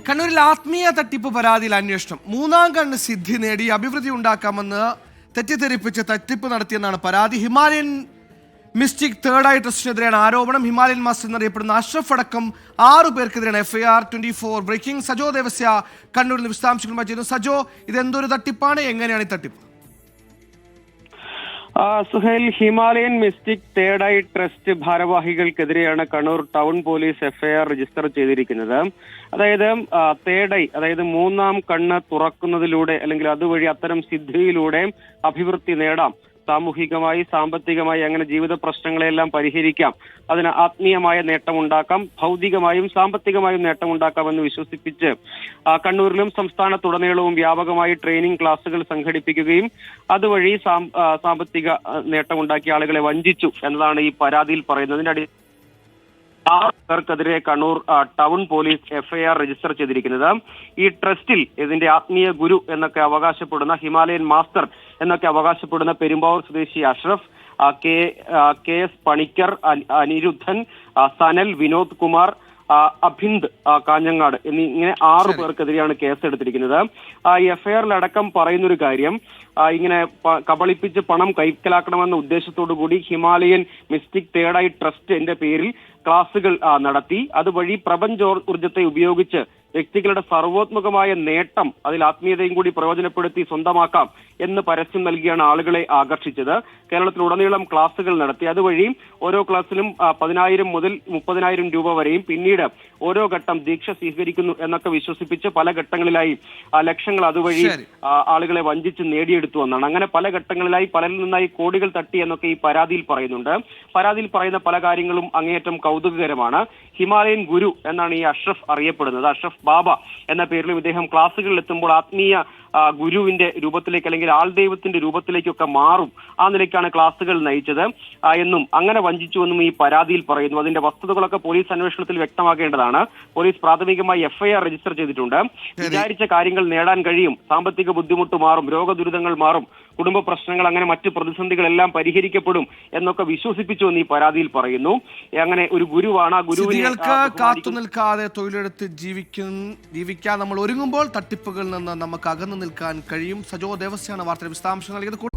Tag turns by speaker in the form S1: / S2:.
S1: കണ്ണൂരിൽ ആത്മീയ തട്ടിപ്പ് പരാതിയിൽ അന്വേഷണം. മൂന്നാം കണ്ണ് സിദ്ധി നേടി അഭിവൃദ്ധി ഉണ്ടാക്കാമെന്ന് തെറ്റിദ്ധരിപ്പിച്ച് തട്ടിപ്പ് നടത്തിയെന്നാണ് പരാതി. ഹിമാലയൻ മിസ്റ്റിക് തേർഡ് ഐ ട്രസ്റ്റിനെതിരെയാണ് ആരോപണം. ഹിമാലയൻ മാസ്റ്റർ എന്നറിയപ്പെടുന്ന അഷ്റഫ് അടക്കം 6 പേർക്കെതിരെയാണ് FIR. 24 ബ്രേക്കിംഗ്. സജോ ദേവസ്യ കണ്ണൂരിൽ വിശദാംശങ്ങളുമായി ചെയ്യുന്നു. സജോ, ഇതെന്തൊരു തട്ടിപ്പാണ്, എങ്ങനെയാണ് ഈ തട്ടിപ്പ്?
S2: Suhail, Himalayan mystic third eye trust ഭാരവാഹികൾക്കെതിരെയാണ് Kannur town police FIR register ചെയ്തിരിക്കുന്നത്. അതായത് തേർഡ് ഐ, അതായത് മൂന്നാം കണ്ണ് തുറക്കുന്നതിലൂടെ അല്ലെങ്കിൽ അതുവഴി അത്തരം സിദ്ധിയിലൂടെ അഭിവൃദ്ധി നേടാം, സാമൂഹികമായി സാമ്പത്തികമായി അങ്ങനെ ജീവിത പ്രശ്നങ്ങളെല്ലാം പരിഹരിക്കാം, അതിന് ആത്മീയമായ നേട്ടമുണ്ടാക്കാം, ഭൗതികമായും സാമ്പത്തികമായും നേട്ടമുണ്ടാക്കാമെന്ന് വിശ്വസിപ്പിച്ച് കണ്ണൂരിലും സംസ്ഥാനത്തുടനീളവും വ്യാപകമായി ട്രെയിനിങ് ക്ലാസുകൾ സംഘടിപ്പിക്കുകയും അതുവഴി സാമ്പത്തിക നേട്ടമുണ്ടാക്കിയ ആളുകളെ വഞ്ചിച്ചു എന്നതാണ് ഈ പരാതിയിൽ പറയുന്നതിന്റെ 6 പേർക്കെതിരെ Kannur town police FIR register ചെയ്തിരിക്കുന്നത്. ഈ ട്രസ്റ്റിൽ ഇതിന്റെ ആത്മീയ ഗുരു എന്നൊക്കെ അവകാശപ്പെടുന്ന, ഹിമാലയൻ മാസ്റ്റർ എന്നൊക്കെ അവകാശപ്പെടുന്ന പെരുമ്പാവൂർ സ്വദേശി അഷ്റഫ്, KS പണിക്കർ, അനിരുദ്ധൻ, സനൽ, വിനോദ് കുമാർ, അഭിന്ദ് കാഞ്ഞങ്ങാട് ഇങ്ങനെ 6 പേർക്കെതിരെയാണ് കേസ് എടുത്തിരിക്കുന്നത്. FIR-ലടക്കം പറയുന്നൊരു കാര്യം, ഇങ്ങനെ കബളിപ്പിച്ച് പണം കൈക്കലാക്കണമെന്ന ഉദ്ദേശത്തോടു കൂടി ഹിമാലയൻ മിസ്റ്റിക് തേർഡ് ഐ ട്രസ്റ്റിന്റെ പേരിൽ ക്ലാസുകൾ നടത്തി, അതുവഴി പ്രപഞ്ചോർജത്തെ ഉപയോഗിച്ച് വ്യക്തികളുടെ സർവോത്മകമായ നേട്ടം, അതിൽ ആത്മീയതയും കൂടി പ്രയോജനപ്പെടുത്തി സ്വന്തമാക്കാം എന്ന് പരസ്യം നൽകിയാണ് ആളുകളെ ആകർഷിച്ചത്. കേരളത്തിലുടനീളം ക്ലാസുകൾ നടത്തി, അതുവഴി ഓരോ ക്ലാസ്സിലും 10,000 മുതൽ 30,000 രൂപ വരെയും, പിന്നീട് ഓരോ ഘട്ടം ദീക്ഷ സ്വീകരിക്കുന്നു എന്നൊക്കെ വിശ്വസിപ്പിച്ച് പല ഘട്ടങ്ങളിലായി ലക്ഷങ്ങൾ അതുവഴി ആളുകളെ വഞ്ചിച്ച് നേടിയെടുത്തു എന്നാണ്. അങ്ങനെ പല ഘട്ടങ്ങളിലായി പലരിൽ നിന്നായി കോടികൾ തട്ടി എന്നൊക്കെ ഈ പരാതിയിൽ പറയുന്നുണ്ട്. പരാതിയിൽ പറയുന്ന പല കാര്യങ്ങളും അങ്ങേയറ്റം കൗതുകകരമാണ്. ഹിമാലയൻ ഗുരു എന്നാണ് ഈ അഷ്റഫ് അറിയപ്പെടുന്നത്. അഷ്റഫ് ബാബ എന്ന പേരിലും ഇദ്ദേഹം ക്ലാസുകളിൽ എത്തുമ്പോൾ ആത്മീയ ഗുരുവിന്റെ രൂപത്തിലേക്ക് അല്ലെങ്കിൽ ആൾദൈവത്തിന്റെ രൂപത്തിലേക്കൊക്കെ മാറും, ആ നിലയ്ക്കാണ് ക്ലാസുകൾ നയിച്ചത് എന്നും അങ്ങനെ വഞ്ചിച്ചുവെന്നും ഈ പരാതിയിൽ പറയുന്നു. അതിന്റെ വസ്തുതകളൊക്കെ പോലീസ് അന്വേഷണത്തിൽ വ്യക്തമാക്കേണ്ടതാണ്. പോലീസ് പ്രാഥമികമായി FIR രജിസ്റ്റർ ചെയ്തിട്ടുണ്ട്. വിചാരിച്ച കാര്യങ്ങൾ നേടാൻ കഴിയും, സാമ്പത്തിക ബുദ്ധിമുട്ട് മാറും, രോഗദുരിതങ്ങൾ മാറും, കുടുംബ പ്രശ്നങ്ങൾ, അങ്ങനെ മറ്റ് പ്രതിസന്ധികളെല്ലാം പരിഹരിക്കപ്പെടും എന്നൊക്കെ വിശ്വസിപ്പിച്ചു എന്ന് ഈ പരാതിയിൽ പറയുന്നു. അങ്ങനെ ഒരു ഗുരുവാണ്, ആ ഗുരുവിനെ
S1: കാത്തു നിൽക്കാതെ തൊഴിലെടുത്ത് ജീവിക്കാൻ നമ്മൾ ഒരുങ്ങുമ്പോൾ തട്ടിപ്പുകളിൽ നിന്ന് നമുക്ക് അകന്നു നിൽക്കാൻ കഴിയും. സജോ ദേവസ്യാണ് വാർത്തയുടെ വിശദാംശങ്ങൾ നൽകിയത്.